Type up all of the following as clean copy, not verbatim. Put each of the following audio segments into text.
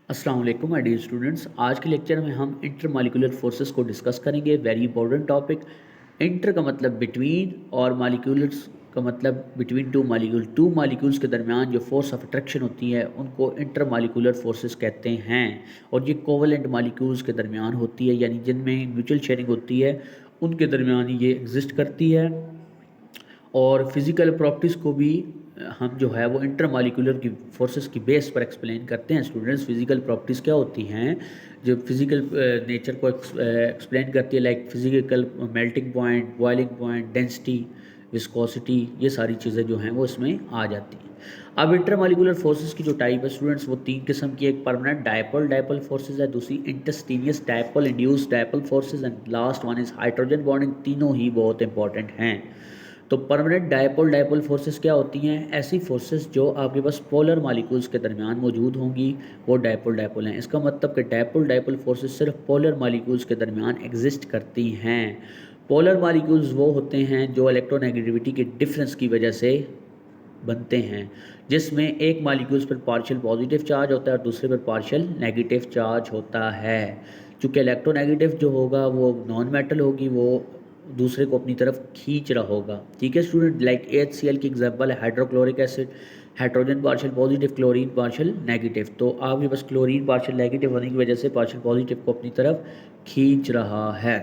अस्सलाम वालेकुम my dear students. आज के लेक्चर में हम इंटरमॉलिक्यूलर फोर्सेस को डिस्कस करेंगे। Very important topic. इंटर का मतलब बिटवीन और मॉलिक्यूल्स का मतलब बिटवीन टू मॉलिक्यूल्स के दरमियान जो फोर्स ऑफ अट्रैक्शन होती है उनको इंटरमॉलिक्यूलर फोर्सेस कहते हैं। और ये कोवलेंट मॉलिक्यूल्स के दरमियान होती है, यानी जिनमें म्यूचुअल शेयरिंग होती है उनके दरमियान ये एग्जिस्ट करती है। और फिज़िकल प्रॉपर्टीज़ को भी हम जो है वो इंटरमॉलिक्यूलर की फोर्सेस की बेस पर एक्सप्लेन करते हैं। स्टूडेंट्स, फिज़िकल प्रॉपर्टीज़ क्या होती हैं जो फिज़िकल नेचर को एक्सप्लेन करती है, like physical melting point, boiling point, density, viscosity, ये सारी चीज़ें जो हैं वो इसमें आ जाती हैं। अब इंटरमॉलिक्यूलर फोर्सेस की जो टाइप है स्टूडेंट्स वो तीन किस्म की। एक परमानेंट डायपोल फोर्सेस है, दूसरी instantaneous dipole induced dipole forces and last one is hydrogen bonding. तीनों ही बहुत इंपॉर्टेंट हैं। तो परमानेंट डायपोल फोर्सेस क्या होती हैं? ऐसी फोर्सेस जो आपके पास पोलर मॉलिक्यूल्स के दरमियान मौजूद होंगी वो डायपोल हैं। इसका मतलब कि डायपोल फोर्सेस सिर्फ पोलर मॉलिक्यूल्स के दरमियान एग्जिस्ट करती हैं। पोलर मॉलिक्यूल्स वो होते हैं जो इलेक्ट्रोनेगेटिविटी के डिफरेंस की वजह से बनते हैं, जिसमें एक मॉलिक्यूल्स पर पार्शियल पॉजिटिव चार्ज होता है और दूसरे पर पार्शियल नेगेटिव चार्ज होता है। चूँकि इलेक्ट्रोनेगेटिव जो होगा वो नॉन मेटल होगी, वो दूसरे को अपनी तरफ खींच रहा होगा। ठीक है स्टूडेंट, लाइक HCl की एग्जांपल है hydrochloric acid, hydrogen partial positive, chlorine partial negative. तो आपके पास क्लोरीन पार्शियल नेगेटिव होने की वजह से पार्शियल पॉजिटिव को अपनी तरफ खींच रहा है।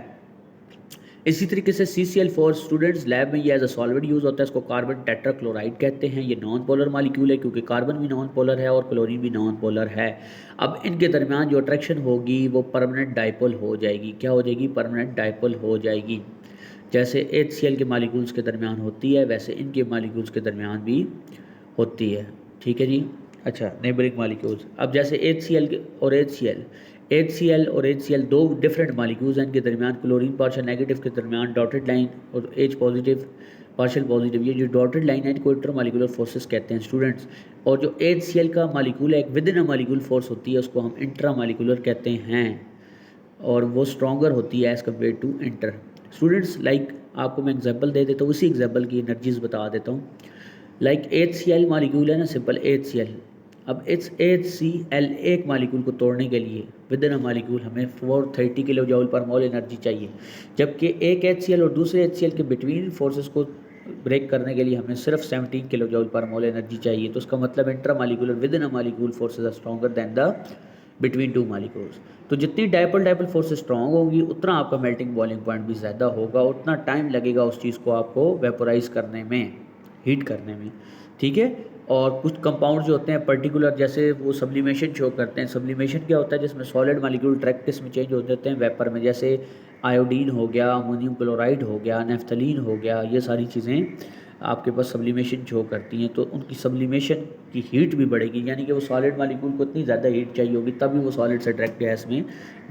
इसी तरीके से CCl4 स्टूडेंट्स लैब में ये एज अ सॉल्वेंट यूज़ होता है। इसको कार्बन टेट्राक्लोराइड कहते हैं। ये नॉन पोलर मॉलिक्यूल है क्योंकि कार्बन भी नॉन पोलर है और क्लोरीन भी नॉन पोलर है। अब इनके दरमियान जो अट्रैक्शन होगी वो परमानेंट डाइपोल हो जाएगी। क्या हो जाएगी? परमानेंट डाइपोल हो जाएगी। जैसे HCl के मॉलिक्यूल्स के दरमियान होती है वैसे इनके मॉलिक्यूल्स के दरमियान भी होती है। ठीक है जी। अच्छा, नेबरिंग मॉलिक्यूल्स। अब जैसे HCl और HCl दो डिफरेंट मॉलिक्यूल्स हैं। इनके दरमियान क्लोरीन पार्शियल नेगेटिव के दरमियान डॉटेड लाइन और H पॉजिटिव पार्शियल पॉजिटिव, ये जो डॉटेड लाइन है इनको इंटरमॉलिक्यूलर फोर्सेस कहते हैं स्टूडेंट्स। और जो HCl का मॉलिक्यूल है एक with in a molecule force होती है, उसको हम इंट्रामॉलिक्यूलर कहते हैं और वो स्ट्रॉन्गर होती है as compare to inter. Students, like आपको मैं एग्जांपल दे देता हूँ, उसी एग्जांपल की एनर्जीज बता देता हूँ। लाइक HCl मॉलिक्यूल है ना, सिंपल HCl। अब इस HCl एक मॉलिक्यूल को तोड़ने के लिए विद इन अ मॉलिक्यूल हमें 430 किलो जूल पर मोल एनर्जी चाहिए, जबकि एक HCl और दूसरे HCl के बिटवीन फोर्सेस को ब्रेक करने के लिए हमें सिर्फ 17 किलो जूल पर मोल एनर्जी चाहिए। तो उसका मतलब intra molecular within a molecule forces are stronger than the between two molecules. तो जितनी डायपोल फोर्सेस स्ट्रॉन्ग होगी उतना आपका मेल्टिंग बॉइलिंग पॉइंट भी ज़्यादा होगा, उतना टाइम लगेगा उस चीज़ को आपको वेपोराइज करने में, हीट करने में। ठीक है। और कुछ कंपाउंड जो होते हैं पर्टिकुलर, जैसे वो सब्लिमेशन शो करते हैं। सब्लिमेशन क्या होता है? जिसमें सॉलिड मॉलिक्यूल डायरेक्ट किस में चेंज हो जाते हैं? वेपर में। जैसे आयोडीन हो गया, अमोनियम क्लोराइड हो गया, नेफ्थलीन हो गया, ये सारी चीज़ें आपके पास सब्लिमेशन शो करती हैं। तो उनकी सब्लिमेशन की हीट भी बढ़ेगी, यानी कि वो सॉलिड मॉलिक्यूल को इतनी ज़्यादा हीट चाहिए होगी तभी वो सॉलिड से डायरेक्ट गैस में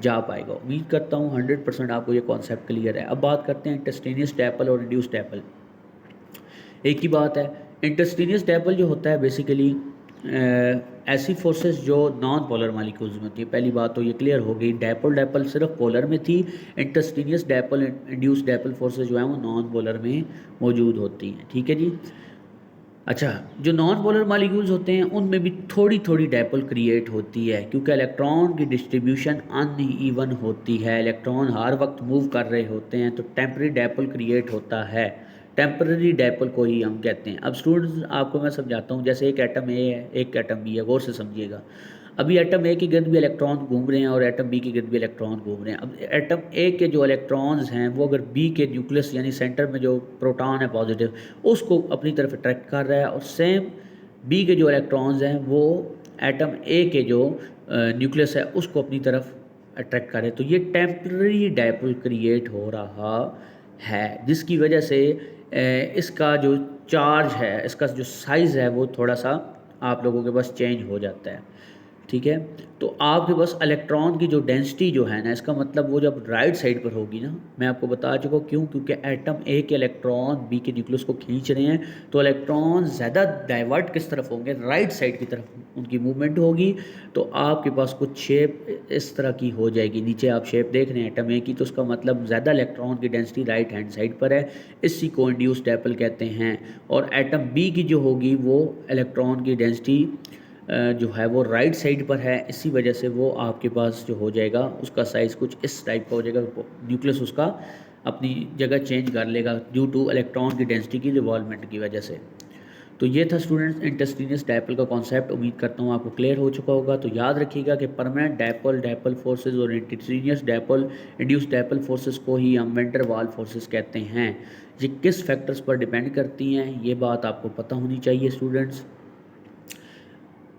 जा पाएगा। उम्मीद करता हूँ 100% आपको ये कॉन्सेप्ट क्लियर है। अब बात करते हैं इंटरस्टेनियस डायपोल और इंड्यूस्ड डायपोल। एक ही बात है। इंटरस्टेनियस डायपोल जो होता है बेसिकली ऐसी फोर्सेस जो नॉन पोलर मॉलिक्यूल्स में होती है। पहली बात तो ये क्लियर हो गई, डायपोल सिर्फ पोलर में थी। इंटरस्टेनियस डायपोल इंड्यूस्ड डायपोल फोर्सेस जो है वो नॉन पोलर में मौजूद होती हैं। ठीक है जी। अच्छा, जो नॉन पोलर मॉलिक्यूल्स होते हैं उनमें भी थोड़ी थोड़ी डायपोल क्रिएट होती है क्योंकि इलेक्ट्रॉन की डिस्ट्रीब्यूशन अनइवन होती है। इलेक्ट्रॉन हर वक्त मूव कर रहे होते हैं तो टेम्पररी डायपोल क्रिएट होता है। टेम्पररी डायपोल को ही हम कहते हैं। अब स्टूडेंट्स आपको मैं समझाता हूँ। जैसे एक एटम ए है, एक एटम बी है, गौर से समझिएगा। अभी एटम ए के गिर्द भी इलेक्ट्रॉन घूम रहे हैं और एटम बी के गिर्द भी इलेक्ट्रॉन घूम रहे हैं। अब एटम ए के जो इलेक्ट्रॉन्स हैं वो अगर बी के न्यूक्लियस यानी सेंटर में जो प्रोटॉन है पॉजिटिव, उसको अपनी तरफ अट्रैक्ट कर रहा है, और सेम बी के जो इलेक्ट्रॉन्स हैं वो एटम ए के जो न्यूक्लियस है उसको अपनी तरफ अट्रैक्ट कर रहे हैं। तो ये टेम्पररी डायपोल क्रिएट हो रहा है, जिसकी वजह से इसका जो चार्ज है, इसका जो साइज़ है वो थोड़ा सा आप लोगों के पास चेंज हो जाता है। ठीक है। तो आपके पास इलेक्ट्रॉन की जो डेंसिटी जो है ना, इसका मतलब वो जब राइट साइड पर होगी ना, मैं आपको बता चुका हूँ क्यों, क्योंकि एटम ए के इलेक्ट्रॉन बी के न्यूक्लियस को खींच रहे हैं, तो इलेक्ट्रॉन ज़्यादा डाइवर्ट किस तरफ होंगे? राइट साइड की तरफ उनकी मूवमेंट होगी। तो आपके पास कुछ शेप इस तरह की हो जाएगी। नीचे आप शेप देख रहे हैं एटम ए की, तो उसका मतलब ज़्यादा इलेक्ट्रॉन की डेंसिटी राइट हैंड साइड पर है, इसी को इंड्यूस्ड डायपोल कहते हैं। और एटम बी की जो होगी वो इलेक्ट्रॉन की डेंसिटी जो है वो राइट साइड पर है, इसी वजह से वो आपके पास जो हो जाएगा उसका साइज़ कुछ इस टाइप का हो जाएगा, न्यूक्लियस उसका अपनी जगह चेंज कर लेगा ड्यू टू इलेक्ट्रॉन की डेंसिटी की रिवॉल्वमेंट की वजह से। तो ये था स्टूडेंट्स इंटरस्टेनियस डायपोल का कॉन्सेप्ट। उम्मीद करता हूँ आपको क्लियर हो चुका होगा। तो याद रखिएगा कि परमानेंट डायपोल, डायपोल फोर्सेस और इंटरस्टेनियस डायपोल, इंड्यूस डायपोल फोर्सेस को ही हम वेंडर वाल फोर्सेस कहते हैं। ये किस फैक्टर्स पर डिपेंड करती हैं, ये बात आपको पता होनी चाहिए स्टूडेंट्स।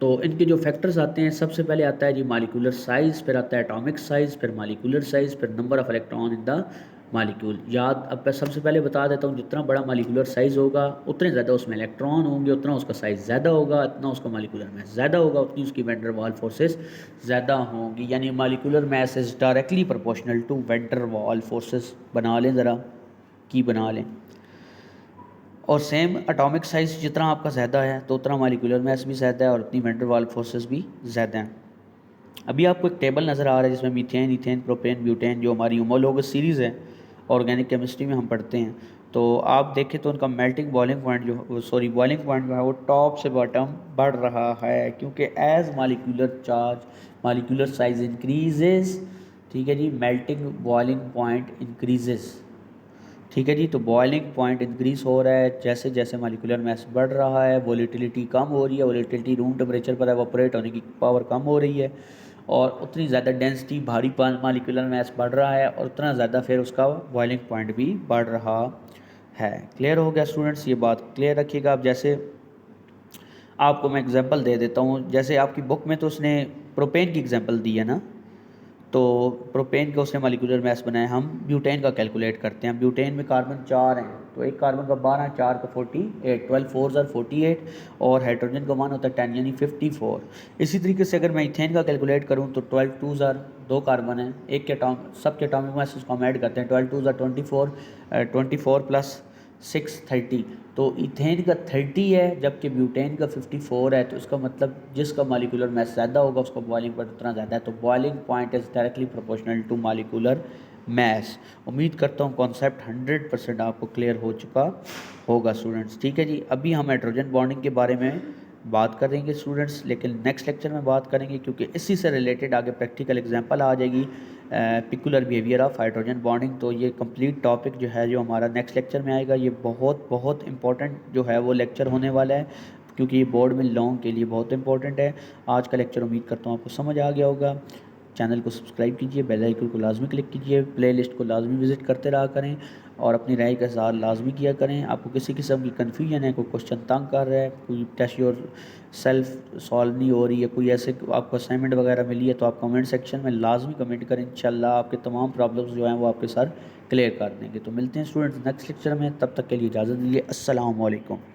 तो इनके जो फैक्टर्स आते हैं, सबसे पहले आता है जी मालिकुलर साइज़, फिर आता है एटॉमिक साइज़, फिर मालिकुलर साइज़, फिर number of electron in the molecule. याद अब मैं सबसे पहले बता देता हूँ, जितना बड़ा मालिकुलर साइज़ होगा उतने ज़्यादा उसमें इलेक्ट्रॉन होंगे, उतना उसका साइज़ ज़्यादा होगा, इतना उसका मालिकुलर मैस ज़्यादा होगा, उतनी उसकी वैन डर वाल फोर्सेस ज़्यादा होंगी। यानी molecular mass is directly proportional to van der Waals forces. बना लें ज़रा, की बना लें। और सेम एटॉमिक साइज़ जितना आपका ज़्यादा है तो उतना मालिकुलर मैस भी ज़्यादा है और उतनी वैन डर वाल फोर्सेस भी ज़्यादा हैं। अभी आपको एक टेबल नज़र आ रहा है जिसमें मीथेन, इथेन, प्रोपेन, ब्यूटेन जो हमारी होमोलोगस सीरीज़ है, ऑर्गेनिक केमिस्ट्री में हम पढ़ते हैं। तो आप देखें तो उनका melting boiling point boiling point जो है वो टॉप से बॉटम बढ़ रहा है, क्योंकि as molecular charge, molecular size increases, ठीक है जी, मेल्टिंग बॉइलिंग पॉइंट इंक्रीजेज, ठीक है जी। तो बॉइलिंग पॉइंट इंक्रीज हो रहा है जैसे जैसे मालिकुलर मैस बढ़ रहा है, वोलेटिलिटी कम हो रही है, वोलेटिलिटी रूम टेम्परेचर पर एवापोरेट होने की पावर कम हो रही है, और उतनी ज़्यादा डेंसिटी भारी मालिकुलर मैस बढ़ रहा है और उतना ज़्यादा फिर उसका बॉइलिंग पॉइंट भी बढ़ रहा है। क्लियर हो गया स्टूडेंट्स, ये बात क्लियर रखिएगा। आप जैसे आपको मैं एग्जांपल दे देता हूँ, जैसे आपकी बुक में तो उसने प्रोपेन की एग्जांपल दी है ना, तो प्रोपेन का उसने मालिकुलर मैस बनाया, हम ब्यूटेन का कैलकुलेट करते हैं। ब्यूटेन में कार्बन 4 हैं, तो एक कार्बन का 12, 4 का 48, 12 4 आर 48, और हाइड्रोजन का मान होता है 10 यानी 54। इसी तरीके से अगर मैं इथेन का कैलकुलेट करूँ तो 12 2 आर, 2 कार्बन है, एक के सब के एटॉमिक मास उसको हम ऐड करते हैं, 12 2 आर 24, 24 प्लस 6 30, तो इथेन का 30 है जबकि ब्यूटेन का 54 है। तो इसका मतलब जिसका मालिकुलर मैस ज़्यादा होगा उसका बॉइलिंग पॉइंट उतना ज़्यादा है। तो boiling point is directly proportional to molecular mass. उम्मीद करता हूँ कॉन्सेप्ट 100% आपको क्लियर हो चुका होगा स्टूडेंट्स, ठीक है जी। अभी हम हाइड्रोजन बॉन्डिंग के बारे में बात करेंगे स्टूडेंट्स, लेकिन नेक्स्ट लेक्चर में बात करेंगे, क्योंकि इसी से रिलेटेड आगे प्रैक्टिकल एग्जांपल आ जाएगी, peculiar behaviour of hydrogen bonding. तो ये कंप्लीट टॉपिक जो है जो हमारा नेक्स्ट लेक्चर में आएगा, ये बहुत बहुत इंपॉर्टेंट जो है वो लेक्चर होने वाला है, क्योंकि ये बोर्ड में लॉन्ग के लिए बहुत इंपॉर्टेंट है। आज का लेक्चर उम्मीद करता हूँ आपको समझ आ गया होगा। चैनल को सब्सक्राइब कीजिए, बेल आइकन को लाजमी क्लिक कीजिए, प्लेलिस्ट को लाजमी विज़िट करते रहा करें और अपनी राय का इज़हार लाजमी किया करें। आपको किसी किस्म की कन्फ्यूजन है, कोई क्वेश्चन तंग कर रहा है, कोई टेस्ट योर सेल्फ सॉल्व नहीं हो रही है, कोई ऐसे आपको असाइनमेंट वगैरह मिली है, तो आप कमेंट सेक्शन में लाजमी कमेंट करें। इंशाल्लाह आपके तमाम प्रॉब्लम्स जो हैं वो आपके सर क्लियर कर देंगे। तो मिलते हैं स्टूडेंट्स नेक्स्ट लेक्चर में, तब तक के लिए इजाज़त दीजिए। अस्सलाम वालेकुम।